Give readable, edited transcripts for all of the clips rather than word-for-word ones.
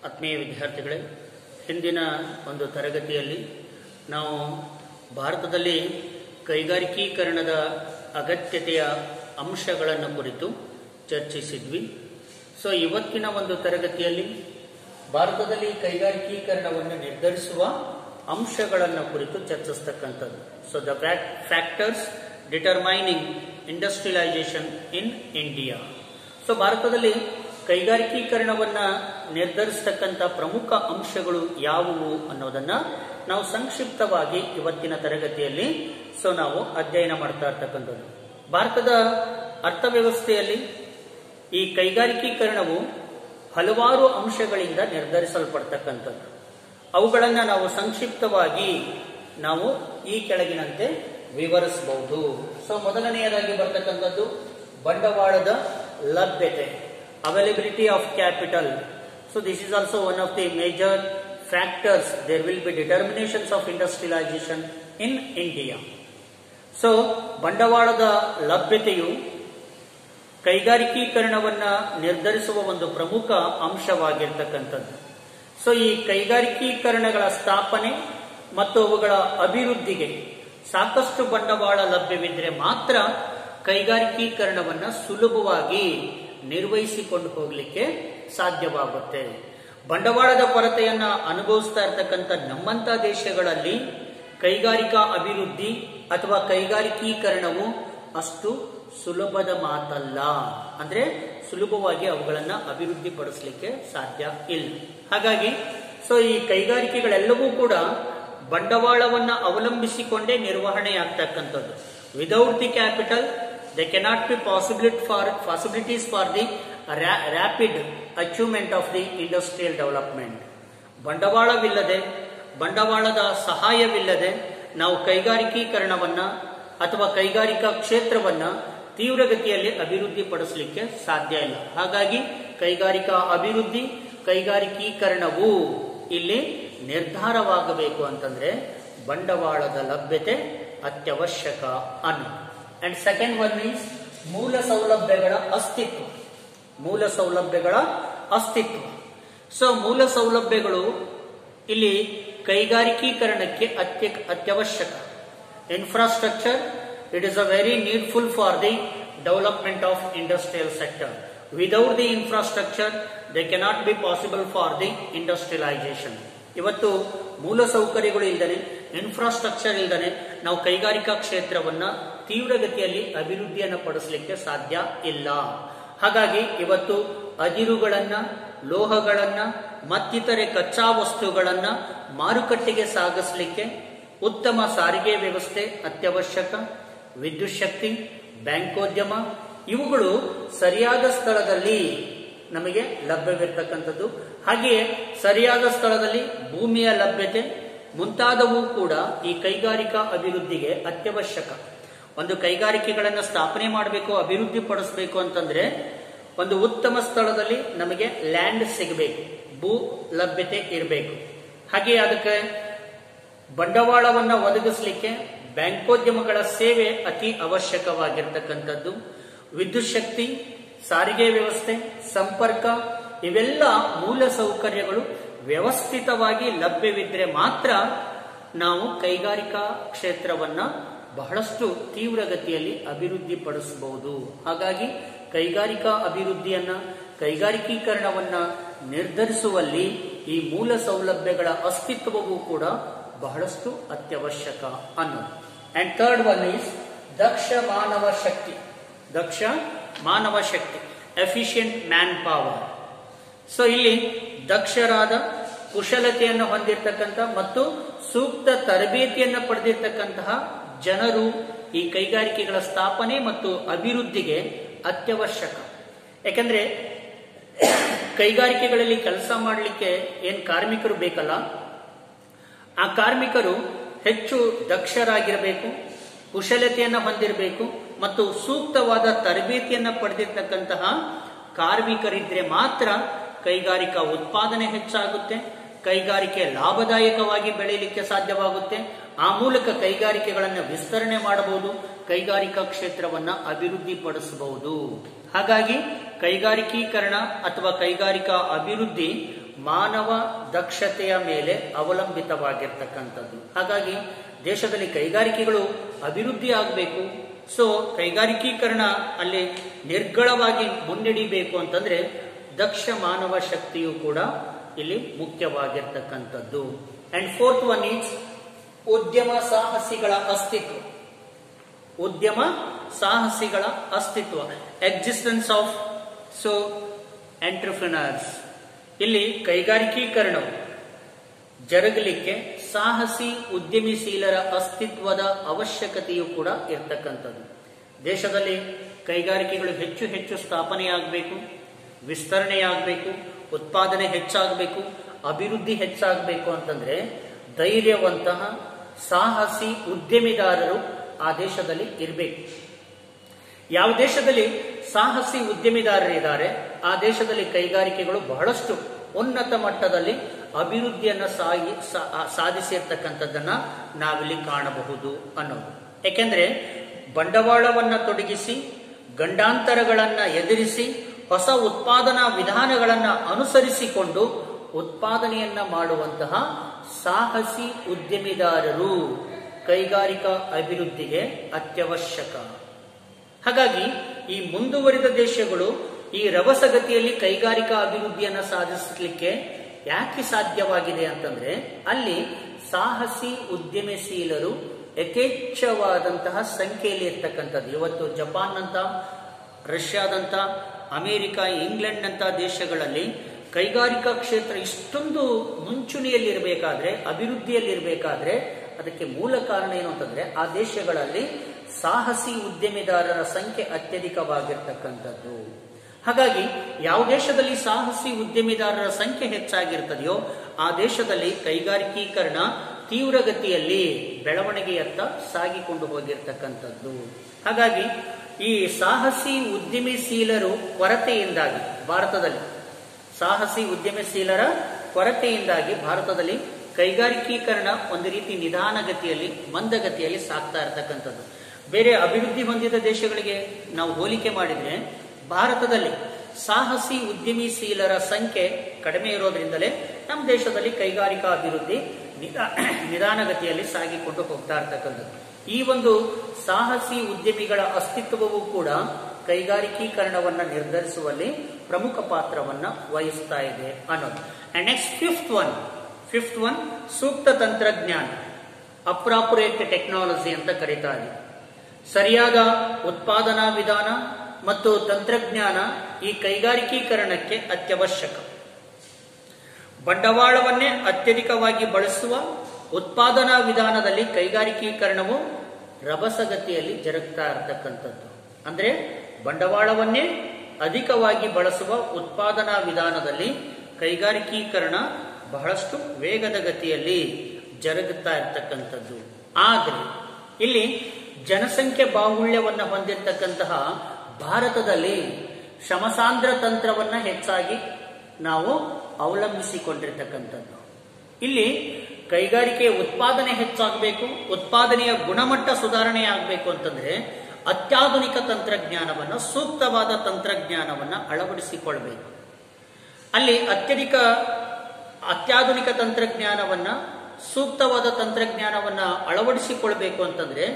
ಆತ್ಮೀಯ ವಿದ್ಯಾರ್ಥಿಗಳೇ, ಹಿಂದಿನ ಒಂದು ತರಗತಿಯಲ್ಲಿ ನಾವು ಭಾರತದಲ್ಲಿ ಕೈಗಾರಿಕೀಕರಣದ ಅಗತ್ಯತೆಯ ಅಂಶಗಳನ್ನು ಕುರಿತು ಚರ್ಚಿಸಿದ್ವಿ. ಸೊ ಇವತ್ತಿನ ಒಂದು ತರಗತಿಯಲ್ಲಿ ಭಾರತದಲ್ಲಿ ಕೈಗಾರಿಕೀಕರಣವನ್ನು ನಿರ್ಧರಿಸುವ ಅಂಶಗಳನ್ನು ಕುರಿತು ಚರ್ಚಿಸ್ತಕ್ಕಂಥದ್ದು. So the factors determining industrialisation in India. So ಭಾರತದಲ್ಲಿ ಕೈಗಾರಿಕೀಕರಣವನ್ನ ನಿರ್ಧರಿಸತಕ್ಕಂಥ ಪ್ರಮುಖ ಅಂಶಗಳು ಯಾವುವು ಅನ್ನೋದನ್ನ ನಾವು ಸಂಕ್ಷಿಪ್ತವಾಗಿ ಇವತ್ತಿನ ತರಗತಿಯಲ್ಲಿ ನಾವು ಅಧ್ಯಯನ ಮಾಡ್ತಾ ಇರ್ತಕ್ಕಂಥದ್ದು. ಭಾರತದ ಅರ್ಥವ್ಯವಸ್ಥೆಯಲ್ಲಿ ಈ ಕೈಗಾರಿಕೀಕರಣವು ಹಲವಾರು ಅಂಶಗಳಿಂದ ನಿರ್ಧರಿಸಲ್ಪಡ್ತಕ್ಕಂಥದ್ದು. ಅವುಗಳನ್ನು ನಾವು ಸಂಕ್ಷಿಪ್ತವಾಗಿ ನಾವು ಈ ಕೆಳಗಿನಂತೆ ವಿವರಿಸಬಹುದು. ಸೊ ಮೊದಲನೆಯದಾಗಿ ಬರ್ತಕ್ಕಂಥದ್ದು ಬಂಡವಾಳದ ಲಭ್ಯತೆ, availability of capital. So this is also one of the major factors. There will be determinations of industrialization in India. So ಬಂಡವಾಳದ ಲಭ್ಯತೆಯು ಕೈಗಾರಿಕೀಕರಣವನ್ನ ನಿರ್ಧರಿಸುವ ಒಂದು ಪ್ರಮುಖ ಅಂಶವಾಗಿರ್ತಕ್ಕಂಥದ್ದು. ಸೊ ಈ ಕೈಗಾರಿಕೀಕರಣಗಳ ಸ್ಥಾಪನೆ ಮತ್ತು ಅವುಗಳ ಅಭಿವೃದ್ಧಿಗೆ ಸಾಕಷ್ಟು ಬಂಡವಾಳ ಲಭ್ಯವಿದ್ರೆ ಮಾತ್ರ ಕೈಗಾರಿಕೀಕರಣವನ್ನ ಸುಲಭವಾಗಿ ನಿರ್ವಹಿಸಿಕೊಂಡು ಹೋಗಲಿಕ್ಕೆ ಸಾಧ್ಯವಾಗುತ್ತೆ. ಬಂಡವಾಳದ ಕೊರತೆಯನ್ನ ಅನುಭವಿಸ್ತಾ ಇರತಕ್ಕಂಥ ನಮ್ಮಂತ ದೇಶಗಳಲ್ಲಿ ಕೈಗಾರಿಕಾ ಅಭಿವೃದ್ಧಿ ಅಥವಾ ಕೈಗಾರಿಕೀಕರಣವು ಅಷ್ಟು ಸುಲಭದ ಮಾತಲ್ಲ. ಅಂದ್ರೆ ಸುಲಭವಾಗಿ ಅವುಗಳನ್ನ ಅಭಿವೃದ್ಧಿ ಪಡಿಸಲಿಕ್ಕೆ ಸಾಧ್ಯ ಇಲ್ಲ. ಹಾಗಾಗಿ ಈ ಕೈಗಾರಿಕೆಗಳೆಲ್ಲವೂ ಕೂಡ ಬಂಡವಾಳವನ್ನ ಅವಲಂಬಿಸಿಕೊಂಡೇ ನಿರ್ವಹಣೆ ಆಗ್ತಕ್ಕಂಥದ್ದು. Without the capital there cannot be possibilities for the rapid achievement of the industrial development. ಬಂಡವಾಳವಿಲ್ಲದೆ, ಬಂಡವಾಳದ ಸಹಾಯವಿಲ್ಲದೆ ನಾವು ಕೈಗಾರಿಕೀಕರಣವನ್ನ ಅಥವಾ ಕೈಗಾರಿಕಾ ಕ್ಷೇತ್ರವನ್ನ ತೀವ್ರಗತಿಯಲ್ಲಿ ಅಭಿವೃದ್ಧಿ ಪಡಿಸಲಿಕ್ಕೆ ಸಾಧ್ಯ ಇಲ್ಲ. ಹಾಗಾಗಿ ಕೈಗಾರಿಕಾ ಅಭಿವೃದ್ಧಿ, ಕೈಗಾರಿಕೀಕರಣವು ಇಲ್ಲಿ ನಿರ್ಧಾರವಾಗಬೇಕು ಅಂತಂದ್ರೆ ಬಂಡವಾಳದ ಲಭ್ಯತೆ ಅತ್ಯವಶ್ಯಕ ಅನ್ನೋದು. ಅಂಡ್ ಸೆಕೆಂಡ್ ಒನ್ ಮೀನ್ಸ್ ಮೂಲ ಸೌಲಭ್ಯಗಳ ಅಸ್ತಿತ್ವ. ಮೂಲ ಸೌಲಭ್ಯಗಳ ಅಸ್ತಿತ್ವ. ಸೊ ಮೂಲ ಸೌಲಭ್ಯಗಳು ಇಲ್ಲಿ ಕೈಗಾರಿಕೀಕರಣಕ್ಕೆ ಅತ್ಯವಶ್ಯಕ. Infrastructure it is a very needful for the development of industrial sector. Without the infrastructure they cannot be possible for the industrialisation. ಇವತ್ತು ಮೂಲ ಸೌಕರ್ಯಗಳು ಇಲ್ಲದೆ, ಇನ್ಫ್ರಾಸ್ಟ್ರಕ್ಚರ್ ಇಲ್ಲದೆ ನಾವು ಕೈಗಾರಿಕಾ ಕ್ಷೇತ್ರವನ್ನ ತೀವ್ರಗತಿಯಲ್ಲಿ ಅಭಿವೃದ್ಧಿಯನ್ನು ಪಡಿಸಲಿಕ್ಕೆ ಸಾಧ್ಯ ಇಲ್ಲ. ಹಾಗಾಗಿ ಇವತ್ತು ಅದಿರುಗಳನ್ನ, ಲೋಹಗಳನ್ನ ಮತ್ತಿತರೆ ಕಚ್ಚಾ ವಸ್ತುಗಳನ್ನ ಮಾರುಕಟ್ಟೆಗೆ ಸಾಗಿಸಲಿಕ್ಕೆ ಉತ್ತಮ ಸಾರಿಗೆ ವ್ಯವಸ್ಥೆ ಅತ್ಯವಶ್ಯಕ. ವಿದ್ಯುತ್ ಶಕ್ತಿ, ಬ್ಯಾಂಕೋದ್ಯಮ ಇವುಗಳು ಸರಿಯಾದ ಸ್ಥಳದಲ್ಲಿ ನಮಗೆ ಲಭ್ಯವಿರತಕ್ಕಂಥದ್ದು. ಹಾಗೆಯೇ ಸರಿಯಾದ ಸ್ಥಳದಲ್ಲಿ ಭೂಮಿಯ ಲಭ್ಯತೆ ಮುಂತಾದವು ಕೂಡ ಈ ಕೈಗಾರಿಕಾ ಅಭಿವೃದ್ಧಿಗೆ ಅತ್ಯವಶ್ಯಕ. ಒಂದು ಕೈಗಾರಿಕೆಗಳನ್ನು ಸ್ಥಾಪನೆ ಮಾಡಬೇಕು, ಅಭಿವೃದ್ಧಿ ಪಡಿಸಬೇಕು ಅಂತಂದ್ರೆ ಒಂದು ಉತ್ತಮ ಸ್ಥಳದಲ್ಲಿ ನಮಗೆ ಲ್ಯಾಂಡ್ ಸಿಗಬೇಕು, ಭೂ ಲಭ್ಯತೆ ಇರಬೇಕು. ಹಾಗೆ ಅದಕ್ಕೆ ಬಂಡವಾಳವನ್ನ ಒದಗಿಸಲಿಕ್ಕೆ ಬ್ಯಾಂಕೋದ್ಯಮಗಳ ಸೇವೆ ಅತಿ ಅವಶ್ಯಕವಾಗಿರ್ತಕ್ಕಂಥದ್ದು. ವಿದ್ಯುತ್ ಶಕ್ತಿ, ಸಾರಿಗೆ ವ್ಯವಸ್ಥೆ, ಸಂಪರ್ಕ ಇವೆಲ್ಲ ಮೂಲ ಸೌಕರ್ಯಗಳು ವ್ಯವಸ್ಥಿತವಾಗಿ ಲಭ್ಯವಿದ್ರೆ ಮಾತ್ರ ನಾವು ಕೈಗಾರಿಕಾ ಕ್ಷೇತ್ರವನ್ನ ಬಹಳಷ್ಟು ತೀವ್ರಗತಿಯಲ್ಲಿ ಅಭಿವೃದ್ಧಿ ಪಡಿಸಬಹುದು. ಹಾಗಾಗಿ ಕೈಗಾರಿಕಾ ಅಭಿವೃದ್ಧಿಯನ್ನ, ಕೈಗಾರಿಕೀಕರಣವನ್ನ ನಿರ್ಧರಿಸುವಲ್ಲಿ ಈ ಮೂಲ ಸೌಲಭ್ಯಗಳ ಅಸ್ತಿತ್ವವೂ ಕೂಡ ಬಹಳಷ್ಟು ಅತ್ಯವಶ್ಯಕ ಅನ್ನೋದು. ಅಂಡ್ ಥರ್ಡ್ ಒನ್ ಈಸ್ ದಕ್ಷ ಮಾನವ ಶಕ್ತಿ. ದಕ್ಷ ಮಾನವ ಶಕ್ತಿ, ಎಫಿಷಿಯಂಟ್ ಮ್ಯಾನ್ ಪವರ್. ಸೊ ಇಲ್ಲಿ ದಕ್ಷರಾದ, ಕುಶಲತೆಯನ್ನು ಹೊಂದಿರತಕ್ಕಂಥ ಮತ್ತು ಸೂಕ್ತ ತರಬೇತಿಯನ್ನು ಪಡೆದಿರ್ತಕ್ಕಂತಹ ಜನರು ಈ ಕೈಗಾರಿಕೆಗಳ ಸ್ಥಾಪನೆ ಮತ್ತು ಅಭಿವೃದ್ಧಿಗೆ ಅತ್ಯವಶ್ಯಕ. ಯಾಕಂದ್ರೆ ಕೈಗಾರಿಕೆಗಳಲ್ಲಿ ಕೆಲಸ ಮಾಡಲಿಕ್ಕೆ ಏನ್ ಕಾರ್ಮಿಕರು ಬೇಕಲ್ಲ, ಆ ಕಾರ್ಮಿಕರು ಹೆಚ್ಚು ದಕ್ಷರಾಗಿರಬೇಕು, ಕುಶಲತೆಯನ್ನು ಹೊಂದಿರಬೇಕು ಮತ್ತು ಸೂಕ್ತವಾದ ತರಬೇತಿಯನ್ನು ಪಡೆದಿರ್ತಕ್ಕಂತಹ ಕಾರ್ಮಿಕರಿದ್ರೆ ಮಾತ್ರ ಕೈಗಾರಿಕಾ ಉತ್ಪಾದನೆ ಹೆಚ್ಚಾಗುತ್ತೆ, ಕೈಗಾರಿಕೆ ಲಾಭದಾಯಕವಾಗಿ ಬೆಳೆಯಲಿಕ್ಕೆ ಸಾಧ್ಯವಾಗುತ್ತೆ. ಆ ಮೂಲಕ ಕೈಗಾರಿಕೆಗಳನ್ನು ವಿಸ್ತರಣೆ ಮಾಡಬಹುದು, ಕೈಗಾರಿಕಾ ಕ್ಷೇತ್ರವನ್ನ ಅಭಿವೃದ್ಧಿ ಪಡಿಸಬಹುದು. ಹಾಗಾಗಿ ಕೈಗಾರಿಕೀಕರಣ ಅಥವಾ ಕೈಗಾರಿಕಾ ಅಭಿವೃದ್ಧಿ ಮಾನವ ದಕ್ಷತೆಯ ಮೇಲೆ ಅವಲಂಬಿತವಾಗಿರ್ತಕ್ಕಂಥದ್ದು. ಹಾಗಾಗಿ ದೇಶದಲ್ಲಿ ಕೈಗಾರಿಕೆಗಳು ಅಭಿವೃದ್ಧಿ ಆಗಬೇಕು. ಸೊ ಕೈಗಾರಿಕೀಕರಣ ಅಲ್ಲಿ ನಿರ್ಗಳವಾಗಿ ಮುನ್ನಡೆಯಬೇಕು ಅಂತಂದ್ರೆ ದಕ್ಷ ಮಾನವ ಶಕ್ತಿಯು ಕೂಡ ಇಲ್ಲಿ ಮುಖ್ಯವಾಗಿರ್ತಕ್ಕಂಥದ್ದು. ಅಂಡ್ ಫೋರ್ತ್ ಒನ್ ಈಸ್ ಉದ್ಯಮ ಸಾಹಸಿಗಳ ಅಸ್ತಿತ್ವ. ಉದ್ಯಮ ಸಾಹಸಿಗಳ ಅಸ್ತಿತ್ವ, ಎಕ್ಸಿಸ್ಟೆನ್ಸ್ ಆಫ್ ಎಂಟರ್ಪ್ರಿನರ್ಸ್. ಇಲ್ಲಿ ಕೈಗಾರಿಕೀಕರಣವು ಜರುಗಲಿಕ್ಕೆ ಸಾಹಸಿ ಉದ್ಯಮಿಶೀಲರ ಅಸ್ತಿತ್ವದ ಅವಶ್ಯಕತೆಯೂ ಕೂಡ ಇರ್ತಕ್ಕಂಥದ್ದು. ದೇಶದಲ್ಲಿ ಕೈಗಾರಿಕೆಗಳು ಹೆಚ್ಚು ಹೆಚ್ಚು ಸ್ಥಾಪನೆಯಾಗಬೇಕು, ವಿಸ್ತರಣೆಯಾಗಬೇಕು, ಉತ್ಪಾದನೆ ಹೆಚ್ಚಾಗಬೇಕು, ಅಭಿವೃದ್ಧಿ ಹೆಚ್ಚಾಗಬೇಕು ಅಂತಂದ್ರೆ ಧೈರ್ಯವಂತಹ ಸಾಹಸಿ ಉದ್ಯಮಿದಾರರು ಆ ದೇಶದಲ್ಲಿ ಇರಬೇಕು. ಯಾವ ದೇಶದಲ್ಲಿ ಸಾಹಸಿ ಉದ್ಯಮಿದಾರರಿದ್ದಾರೆ ಆ ದೇಶದಲ್ಲಿ ಕೈಗಾರಿಕೆಗಳು ಬಹಳಷ್ಟು ಉನ್ನತ ಮಟ್ಟದಲ್ಲಿ ಅಭಿವೃದ್ಧಿಯನ್ನ ಸಾಧಿಸಿರ್ತಕ್ಕಂಥದ್ದನ್ನ ನಾವಿಲ್ಲಿ ಕಾಣಬಹುದು ಅನ್ನೋದು. ಯಾಕೆಂದ್ರೆ ಬಂಡವಾಳವನ್ನ ತೊಡಗಿಸಿ ಗಂಡಾಂತರಗಳನ್ನ ಎದುರಿಸಿ ಹೊಸ ಉತ್ಪಾದನಾ ವಿಧಾನಗಳನ್ನ ಅನುಸರಿಸಿಕೊಂಡು ಉತ್ಪಾದನೆಯನ್ನ ಮಾಡುವಂತಹ ಸಾಹಸಿ ಉದ್ಯಮಿದಾರರು ಕೈಗಾರಿಕಾ ಅಭಿವೃದ್ಧಿಗೆ ಅತ್ಯವಶ್ಯಕ. ಹಾಗಾಗಿ ಈ ಮುಂದುವರಿದ ದೇಶಗಳು ಈ ರಭಸಗತಿಯಲ್ಲಿ ಕೈಗಾರಿಕಾ ಅಭಿವೃದ್ಧಿಯನ್ನು ಸಾಧಿಸಲಿಕ್ಕೆ ಯಾಕೆ ಸಾಧ್ಯವಾಗಿದೆ ಅಂತಂದ್ರೆ ಅಲ್ಲಿ ಸಾಹಸಿ ಉದ್ಯಮಶೀಲರು ಯಥೇಚ್ಛವಾದಂತಹ ಸಂಖ್ಯೆಯಲ್ಲಿ ಇರ್ತಕ್ಕಂಥದ್ದು. ಇವತ್ತು ಜಪಾನ್ನಂತ, ರಷ್ಯಾದಂತ, ಅಮೆರಿಕ, ಇಂಗ್ಲೆಂಡ್ನಂತ ದೇಶಗಳಲ್ಲಿ ಕೈಗಾರಿಕಾ ಕ್ಷೇತ್ರ ಇಷ್ಟೊಂದು ಮುಂಚೂಣಿಯಲ್ಲಿರಬೇಕಾದ್ರೆ, ಅಭಿವೃದ್ಧಿಯಲ್ಲಿರಬೇಕಾದ್ರೆ ಅದಕ್ಕೆ ಮೂಲ ಕಾರಣ ಏನು ಅಂತಂದ್ರೆ ಆ ದೇಶಗಳಲ್ಲಿ ಸಾಹಸಿ ಉದ್ಯಮಿದಾರರ ಸಂಖ್ಯೆ ಅತ್ಯಧಿಕವಾಗಿರ್ತಕ್ಕಂಥದ್ದು. ಹಾಗಾಗಿ ಯಾವ ದೇಶದಲ್ಲಿ ಸಾಹಸಿ ಉದ್ಯಮಿದಾರರ ಸಂಖ್ಯೆ ಹೆಚ್ಚಾಗಿರ್ತದೆಯೋ ಆ ದೇಶದಲ್ಲಿ ಕೈಗಾರಿಕೀಕರಣ ತೀವ್ರಗತಿಯಲ್ಲಿ ಬೆಳವಣಿಗೆಯತ್ತ ಸಾಗಿಕೊಂಡು ಹೋಗಿರ್ತಕ್ಕಂಥದ್ದು. ಹಾಗಾಗಿ ಈ ಸಾಹಸಿ ಉದ್ಯಮಶೀಲರು ಕೊರತೆಯಿಂದಾಗಿ ಭಾರತದಲ್ಲಿ ಸಾಹಸಿ ಉದ್ಯಮಶೀಲರ ಕೊರತೆಯಿಂದಾಗಿ ಭಾರತದಲ್ಲಿ ಕೈಗಾರಿಕೀಕರಣ ಒಂದು ರೀತಿ ನಿಧಾನಗತಿಯಲ್ಲಿ, ಮಂದಗತಿಯಲ್ಲಿ ಸಾಗ್ತಾ ಇರತಕ್ಕಂಥದ್ದು. ಬೇರೆ ಅಭಿವೃದ್ಧಿ ಹೊಂದಿದ ದೇಶಗಳಿಗೆ ನಾವು ಹೋಲಿಕೆ ಮಾಡಿದ್ರೆ ಭಾರತದಲ್ಲಿ ಸಾಹಸಿ ಉದ್ಯಮಶೀಲರ ಸಂಖ್ಯೆ ಕಡಿಮೆ ಇರೋದ್ರಿಂದಲೇ ನಮ್ಮ ದೇಶದಲ್ಲಿ ಕೈಗಾರಿಕಾ ಅಭಿವೃದ್ಧಿ ನಿಧಾನಗತಿಯಲ್ಲಿ ಸಾಗಿಕೊಂಡು ಹೋಗ್ತಾ ಇರ್ತಕ್ಕಂಥದ್ದು. ಈ ಒಂದು ಸಾಹಸಿ ಉದ್ಯಮಿಗಳ ಅಸ್ತಿತ್ವವೂ ಕೂಡ ಕೈಗಾರಿಕೀಕರಣವನ್ನ ನಿರ್ಧರಿಸುವಲ್ಲಿ ಪ್ರಮುಖ ಪಾತ್ರವನ್ನ ವಹಿಸ್ತಾ ಇದೆ ಅನ್ನೋದು. ಅಂಡ್ ನೆಕ್ಸ್ಟ್ ಫಿಫ್ತ್ ಒನ್ ಸೂಕ್ತ ತಂತ್ರಜ್ಞಾನ, ಅಪ್ರಾಪರೇಟ್ ಟೆಕ್ನಾಲಜಿ ಅಂತ ಕರೀತಾರೆ. ಸರಿಯಾದ ಉತ್ಪಾದನಾ ವಿಧಾನ ಮತ್ತು ತಂತ್ರಜ್ಞಾನ ಈ ಕೈಗಾರಿಕೀಕರಣಕ್ಕೆ ಅತ್ಯವಶ್ಯಕ. ಬಂಡವಾಳವನ್ನೇ ಅತ್ಯಧಿಕವಾಗಿ ಬಳಸುವ ಉತ್ಪಾದನಾ ವಿಧಾನದಲ್ಲಿ ಕೈಗಾರಿಕೀಕರಣವು ರಭಸಗತಿಯಲ್ಲಿ ಜರುಗ್ತಾ ಇರತಕ್ಕಂಥದ್ದು. ಅಂದ್ರೆ ಬಂಡವಾಳವನ್ನೇ ಅಧಿಕವಾಗಿ ಬಳಸುವ ಉತ್ಪಾದನಾ ವಿಧಾನದಲ್ಲಿ ಕೈಗಾರಿಕೀಕರಣ ಬಹಳಷ್ಟು ವೇಗದ ಗತಿಯಲ್ಲಿ ಜರುಗುತ್ತಾ ಇರತಕ್ಕಂಥದ್ದು. ಆದರೆ ಇಲ್ಲಿ ಜನಸಂಖ್ಯೆ ಬಾಹುಳ್ಯವನ್ನ ಹೊಂದಿರತಕ್ಕಂತಹ ಭಾರತದಲ್ಲಿ ಶ್ರಮಸಾಂದ್ರ ತಂತ್ರವನ್ನ ಹೆಚ್ಚಾಗಿ ನಾವು ಅವಲಂಬಿಸಿಕೊಂಡಿರ್ತಕ್ಕಂಥದ್ದು. ಇಲ್ಲಿ ಕೈಗಾರಿಕೆ ಉತ್ಪಾದನೆ ಹೆಚ್ಚಾಗಬೇಕು, ಉತ್ಪಾದನೆಯ ಗುಣಮಟ್ಟ ಸುಧಾರಣೆ ಆಗಬೇಕು ಅಂತಂದ್ರೆ ಅತ್ಯಾಧುನಿಕ ತಂತ್ರಜ್ಞಾನವನ್ನು, ಸೂಕ್ತವಾದ ತಂತ್ರಜ್ಞಾನವನ್ನು ಅಳವಡಿಸಿಕೊಳ್ಬೇಕು. ಅಲ್ಲಿ ಅತ್ಯಾಧುನಿಕ ತಂತ್ರಜ್ಞಾನವನ್ನ, ಸೂಕ್ತವಾದ ತಂತ್ರಜ್ಞಾನವನ್ನ ಅಳವಡಿಸಿಕೊಳ್ಬೇಕು ಅಂತಂದ್ರೆ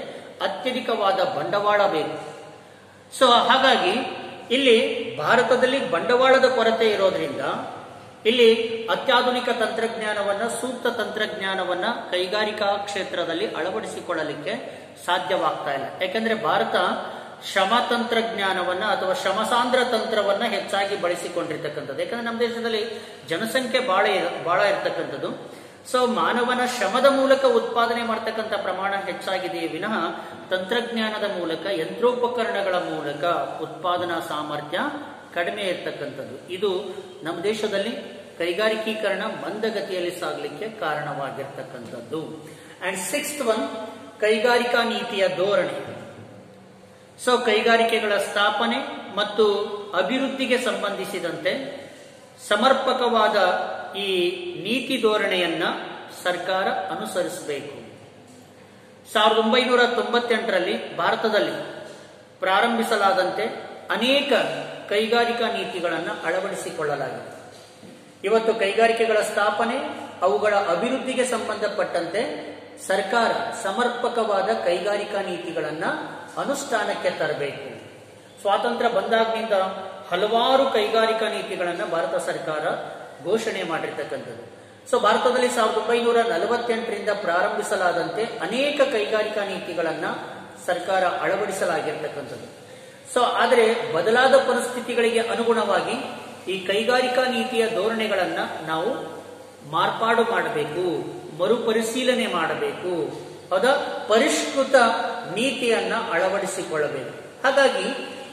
ಅತ್ಯಧಿಕವಾದ ಬಂಡವಾಳ ಬೇಕು. ಸೊ ಹಾಗಾಗಿ ಇಲ್ಲಿ ಭಾರತದಲ್ಲಿ ಬಂಡವಾಳದ ಕೊರತೆ ಇರೋದ್ರಿಂದ ಇಲ್ಲಿ ಅತ್ಯಾಧುನಿಕ ತಂತ್ರಜ್ಞಾನವನ್ನ, ಸೂಕ್ತ ತಂತ್ರಜ್ಞಾನವನ್ನ ಕೈಗಾರಿಕಾ ಕ್ಷೇತ್ರದಲ್ಲಿ ಅಳವಡಿಸಿಕೊಳ್ಳಲಿಕ್ಕೆ ಸಾಧ್ಯವಾಗ್ತಾ ಇಲ್ಲ. ಯಾಕಂದ್ರೆ ಭಾರತ ಶ್ರಮ ತಂತ್ರಜ್ಞಾನವನ್ನ ಅಥವಾ ಶ್ರಮಸಾಂದ್ರ ತಂತ್ರವನ್ನ ಹೆಚ್ಚಾಗಿ ಬಳಸಿಕೊಂಡಿರ್ತಕ್ಕಂಥದ್ದು. ಯಾಕಂದ್ರೆ ನಮ್ಮ ದೇಶದಲ್ಲಿ ಜನಸಂಖ್ಯೆ ಬಹಳ ಇರ್ತಕ್ಕಂಥದ್ದು. ಸೊ ಮಾನವನ ಶ್ರಮದ ಮೂಲಕ ಉತ್ಪಾದನೆ ಮಾಡ್ತಕ್ಕಂಥ ಪ್ರಮಾಣ ಹೆಚ್ಚಾಗಿದೆಯೇ ವಿನಃ ತಂತ್ರಜ್ಞಾನದ ಮೂಲಕ, ಯಂತ್ರೋಪಕರಣಗಳ ಮೂಲಕ ಉತ್ಪಾದನಾ ಸಾಮರ್ಥ್ಯ ಕಡಿಮೆ ಇರ್ತಕ್ಕಂಥದ್ದು. ಇದು ನಮ್ಮ ದೇಶದಲ್ಲಿ ಕೈಗಾರಿಕೀಕರಣ ಮಂದಗತಿಯಲ್ಲಿ ಸಾಗಲಿಕ್ಕೆ ಕಾರಣವಾಗಿರ್ತಕ್ಕಂಥದ್ದು. ಅಂಡ್ ಸಿಕ್ಸ್ತ್ ಒನ್, ಕೈಗಾರಿಕಾ ನೀತಿಯ ಧೋರಣೆ. ಸೊ ಕೈಗಾರಿಕೆಗಳ ಸ್ಥಾಪನೆ ಮತ್ತು ಅಭಿವೃದ್ಧಿಗೆ ಸಂಬಂಧಿಸಿದಂತೆ ಸಮರ್ಪಕವಾದ ಈ ನೀತಿ ಧೋರಣೆಯನ್ನ ಸರ್ಕಾರ ಅನುಸರಿಸಬೇಕು. 1998ರಲ್ಲಿ ಭಾರತದಲ್ಲಿ ಪ್ರಾರಂಭಿಸಲಾದಂತೆ ಅನೇಕ ಕೈಗಾರಿಕಾ ನೀತಿಗಳನ್ನು ಅಳವಡಿಸಿಕೊಳ್ಳಲಾಗಿದೆ. ಇವತ್ತು ಕೈಗಾರಿಕೆಗಳ ಸ್ಥಾಪನೆ, ಅವುಗಳ ಅಭಿವೃದ್ಧಿಗೆ ಸಂಬಂಧಪಟ್ಟಂತೆ ಸರ್ಕಾರ ಸಮರ್ಪಕವಾದ ಕೈಗಾರಿಕಾ ನೀತಿಗಳನ್ನ ಅನುಷ್ಠಾನಕ್ಕೆ ತರಬೇಕು. ಸ್ವಾತಂತ್ರ್ಯ ಬಂದಾಗಿನಿಂದ ಹಲವಾರು ಕೈಗಾರಿಕಾ ನೀತಿಗಳನ್ನ ಭಾರತ ಸರ್ಕಾರ ಘೋಷಣೆ ಮಾಡಿರ್ತಕ್ಕಂಥದ್ದು. ಸೊ ಭಾರತದಲ್ಲಿ 1948ರಿಂದ ಪ್ರಾರಂಭಿಸಲಾದಂತೆ ಅನೇಕ ಕೈಗಾರಿಕಾ ನೀತಿಗಳನ್ನ ಸರ್ಕಾರ ಅಳವಡಿಸಲಾಗಿರ್ತಕ್ಕಂಥದ್ದು. ಸೊ ಆದರೆ ಬದಲಾದ ಪರಿಸ್ಥಿತಿಗಳಿಗೆ ಅನುಗುಣವಾಗಿ ಈ ಕೈಗಾರಿಕಾ ನೀತಿಯ ಧೋರಣೆಗಳನ್ನ ನಾವು ಮಾರ್ಪಾಡು ಮಾಡಬೇಕು, ಮರುಪರಿಶೀಲನೆ ಮಾಡಬೇಕು, ಪರಿಷ್ಕೃತ ನೀತಿಯನ್ನ ಅಳವಡಿಸಿಕೊಳ್ಳಬೇಕು. ಹಾಗಾಗಿ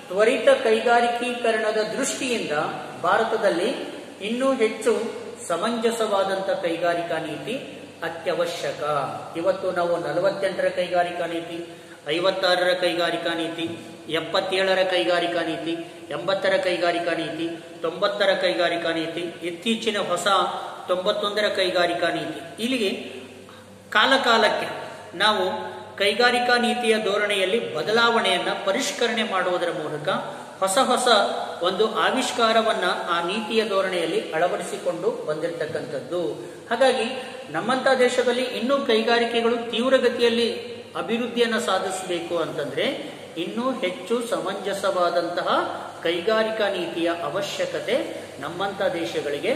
ತ್ವರಿತ ಕೈಗಾರಿಕೀಕರಣದ ದೃಷ್ಟಿಯಿಂದ ಭಾರತದಲ್ಲಿ ಇನ್ನೂ ಹೆಚ್ಚು ಸಮಂಜಸವಾದಂಥ ಕೈಗಾರಿಕಾ ನೀತಿ ಅತ್ಯವಶ್ಯಕ. ಇವತ್ತು ನಾವು 48ರ ಕೈಗಾರಿಕಾ ನೀತಿ, 56ರ ಕೈಗಾರಿಕಾ ನೀತಿ, 77ರ ಕೈಗಾರಿಕಾ ನೀತಿ, 80ರ ಕೈಗಾರಿಕಾ ನೀತಿ, 90ರ ಕೈಗಾರಿಕಾ ನೀತಿ, ಇತ್ತೀಚಿನ ಹೊಸ 91ರ ಕೈಗಾರಿಕಾ ನೀತಿ, ಇಲ್ಲಿಗೆ ಕಾಲಕಾಲಕ್ಕೆ ನಾವು ಕೈಗಾರಿಕಾ ನೀತಿಯ ಧೋರಣೆಯಲ್ಲಿ ಬದಲಾವಣೆಯನ್ನ ಪರಿಷ್ಕರಣೆ ಮಾಡುವುದರ ಮೂಲಕ ಹೊಸ ಹೊಸ ಒಂದು ಆವಿಷ್ಕಾರವನ್ನ ಆ ನೀತಿಯ ಧೋರಣೆಯಲ್ಲಿ ಅಳವಡಿಸಿಕೊಂಡು ಬಂದಿರತಕ್ಕಂಥದ್ದು. ಹಾಗಾಗಿ ನಮ್ಮಂತ ದೇಶದಲ್ಲಿ ಇನ್ನೂ ಕೈಗಾರಿಕೆಗಳು ತೀವ್ರಗತಿಯಲ್ಲಿ ಅಭಿವೃದ್ಧಿಯನ್ನು ಸಾಧಿಸಬೇಕು ಅಂತಂದ್ರೆ ಇನ್ನೂ ಹೆಚ್ಚು ಸಮಂಜಸವಾದಂತಹ ಕೈಗಾರಿಕಾ ನೀತಿಯ ಅವಶ್ಯಕತೆ ನಮ್ಮಂತ ದೇಶಗಳಿಗೆ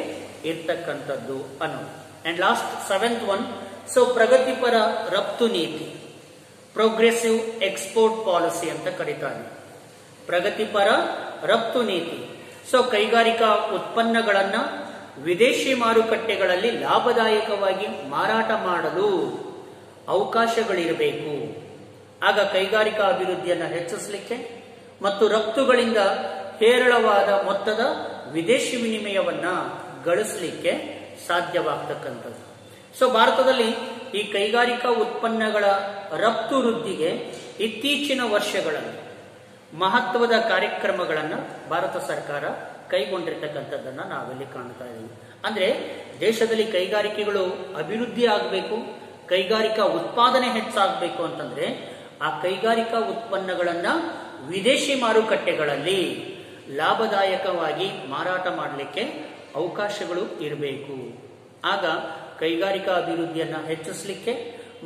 ಇರ್ತಕ್ಕಂಥದ್ದು ಅನ್ನೋದು. And last 7th one, so ಪ್ರಗತಿಪರ ರಫ್ತು ನೀತಿ, ಪ್ರೋಗ್ರೆಸಿವ್ ಎಕ್ಸ್ಪೋರ್ಟ್ ಪಾಲಿಸಿ ಅಂತ ಕರೀತಾರೆ. ಪ್ರಗತಿಪರ ರಫ್ತು ನೀತಿ. ಸೊ ಕೈಗಾರಿಕಾ ಉತ್ಪನ್ನಗಳನ್ನ ವಿದೇಶಿ ಮಾರುಕಟ್ಟೆಗಳಲ್ಲಿ ಲಾಭದಾಯಕವಾಗಿ ಮಾರಾಟ ಮಾಡಲು ಅವಕಾಶಗಳಿರಬೇಕು. ಆಗ ಕೈಗಾರಿಕಾ ಅಭಿವೃದ್ಧಿಯನ್ನು ಹೆಚ್ಚಿಸಲಿಕ್ಕೆ ಮತ್ತು ರಫ್ತುಗಳಿಂದ ಹೇರಳವಾದ ಮೊತ್ತದ ವಿದೇಶಿ ವಿನಿಮಯವನ್ನ ಗಳಿಸಲಿಕ್ಕೆ ಸಾಧ್ಯವಾಗ್ತಕ್ಕಂಥದ್ದು. ಸೊ ಭಾರತದಲ್ಲಿ ಈ ಕೈಗಾರಿಕಾ ಉತ್ಪನ್ನಗಳ ರಫ್ತು ವೃದ್ಧಿಗೆ ಇತ್ತೀಚಿನ ವರ್ಷಗಳಲ್ಲಿ ಮಹತ್ವದ ಕಾರ್ಯಕ್ರಮಗಳನ್ನು ಭಾರತ ಸರ್ಕಾರ ಕೈಗೊಂಡಿರ್ತಕ್ಕಂಥದ್ದನ್ನ ನಾವಿಲ್ಲಿ ಕಾಣ್ತಾ ಇದ್ದೀವಿ. ಅಂದ್ರೆ ದೇಶದಲ್ಲಿ ಕೈಗಾರಿಕೆಗಳು ಅಭಿವೃದ್ಧಿ ಆಗಬೇಕು, ಕೈಗಾರಿಕಾ ಉತ್ಪಾದನೆ ಹೆಚ್ಚಾಗಬೇಕು ಅಂತಂದ್ರೆ ಆ ಕೈಗಾರಿಕಾ ಉತ್ಪನ್ನಗಳನ್ನ ವಿದೇಶಿ ಮಾರುಕಟ್ಟೆಗಳಲ್ಲಿ ಲಾಭದಾಯಕವಾಗಿ ಮಾರಾಟ ಮಾಡಲಿಕ್ಕೆ ಅವಕಾಶಗಳು ಇರಬೇಕು. ಆಗ ಕೈಗಾರಿಕಾ ಅಭಿವೃದ್ಧಿಯನ್ನ ಹೆಚ್ಚಿಸಲಿಕ್ಕೆ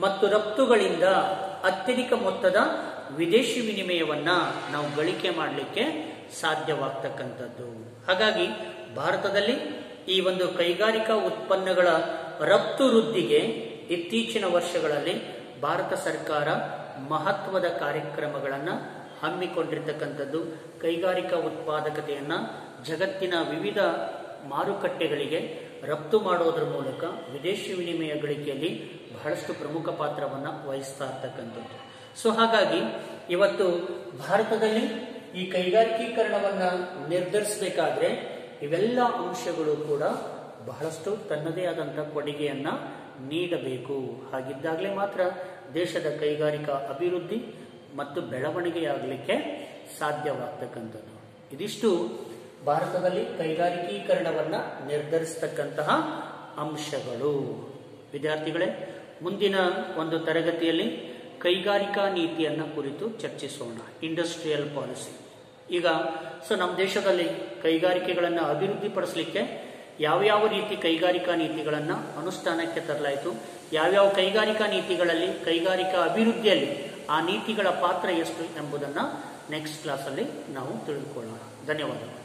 ಮತ್ತು ರಫ್ತುಗಳಿಂದ ಅತ್ಯಧಿಕ ಮೊತ್ತದ ವಿದೇಶಿ ವಿನಿಮಯವನ್ನ ನಾವು ಗಳಿಕೆ ಮಾಡಲಿಕ್ಕೆ ಸಾಧ್ಯವಾಗ್ತಕ್ಕಂಥದ್ದು. ಹಾಗಾಗಿ ಭಾರತದಲ್ಲಿ ಈ ಒಂದು ಕೈಗಾರಿಕಾ ಉತ್ಪನ್ನಗಳ ರಫ್ತು ವೃದ್ಧಿಗೆ ಇತ್ತೀಚಿನ ವರ್ಷಗಳಲ್ಲಿ ಭಾರತ ಸರ್ಕಾರ ಮಹತ್ವದ ಕಾರ್ಯಕ್ರಮಗಳನ್ನ ಹಮ್ಮಿಕೊಂಡಿರ್ತಕ್ಕಂಥದ್ದು. ಕೈಗಾರಿಕಾ ಉತ್ಪಾದಕತೆಯನ್ನ ಜಗತ್ತಿನ ವಿವಿಧ ಮಾರುಕಟ್ಟೆಗಳಿಗೆ ರಫ್ತು ಮಾಡೋದ್ರ ಮೂಲಕ ವಿದೇಶಿ ವಿನಿಮಯ ಗಳಿಕೆಯಲ್ಲಿ ಬಹಳಷ್ಟು ಪ್ರಮುಖ ಪಾತ್ರವನ್ನು ವಹಿಸ್ತಾ ಇರ್ತಕ್ಕಂಥದ್ದು. ಸೊ ಹಾಗಾಗಿ ಇವತ್ತು ಭಾರತದಲ್ಲಿ ಈ ಕೈಗಾರಿಕೀಕರಣವನ್ನ ನಿರ್ಧರಿಸಬೇಕಾದ್ರೆ ಇವೆಲ್ಲ ಅಂಶಗಳು ಕೂಡ ಬಹಳಷ್ಟು ತನ್ನದೇ ಆದಂತಹ ಕೊಡುಗೆಯನ್ನ ನೀಡಬೇಕು. ಹಾಗಿದ್ದಾಗಲೇ ಮಾತ್ರ ದೇಶದ ಕೈಗಾರಿಕಾ ಅಭಿವೃದ್ಧಿ ಮತ್ತು ಬೆಳವಣಿಗೆಯಾಗಲಿಕ್ಕೆ ಸಾಧ್ಯವಾಗ್ತಕ್ಕಂಥದ್ದು. ಇದಿಷ್ಟು ಭಾರತದಲ್ಲಿ ಕೈಗಾರಿಕೀಕರಣವನ್ನ ನಿರ್ಧರಿಸತಕ್ಕಂತಹ ಅಂಶಗಳು. ವಿದ್ಯಾರ್ಥಿಗಳೇ, ಮುಂದಿನ ಒಂದು ತರಗತಿಯಲ್ಲಿ ಕೈಗಾರಿಕಾ ನೀತಿಯನ್ನ ಕುರಿತು ಚರ್ಚಿಸೋಣ. Industrial policy. ಈಗ ನಮ್ಮ ದೇಶದಲ್ಲಿ ಕೈಗಾರಿಕೆಗಳನ್ನು ಅಭಿವೃದ್ಧಿಪಡಿಸಲಿಕ್ಕೆ ಯಾವ್ಯಾವ ರೀತಿ ಕೈಗಾರಿಕಾ ನೀತಿಗಳನ್ನ ಅನುಷ್ಠಾನಕ್ಕೆ ತರಲಾಯಿತು, ಯಾವ್ಯಾವ ಕೈಗಾರಿಕಾ ನೀತಿಗಳಲ್ಲಿ ಕೈಗಾರಿಕಾ ಅಭಿವೃದ್ಧಿಯಲ್ಲಿ ಆ ನೀತಿಗಳ ಪಾತ್ರ ಎಷ್ಟು ಎಂಬುದನ್ನು ನೆಕ್ಸ್ಟ್ ಕ್ಲಾಸಲ್ಲಿ ನಾವು ತಿಳಿದುಕೊಳ್ಳೋಣ. ಧನ್ಯವಾದಗಳು.